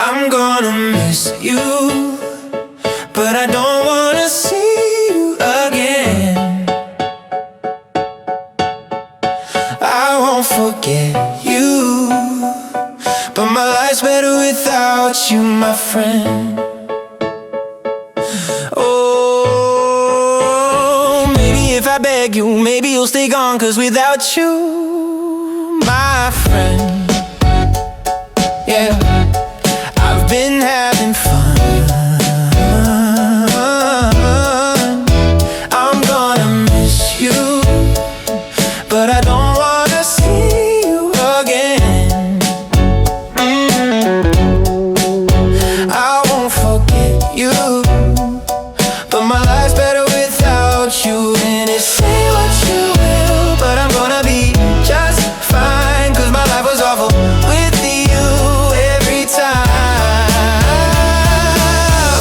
I'm gonna miss you, but I don't wanna see you again. I won't forget you, but my life's better without you, my friend. Oh, maybe if I beg you, maybe you'll stay gone, 'cause without you, my friend, yeah, I've been having fun. I'm gonna miss you, but I don't wanna see you again. I won't forget you, but my life's better without you. And it's say what you will, but I'm gonna be just fine, 'cause my life was awful with you every time.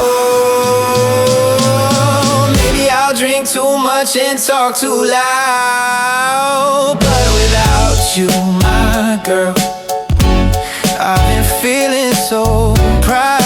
Oh, maybe I'll drink too much and talk too loud, but without you, my girl, I've been feeling so proud.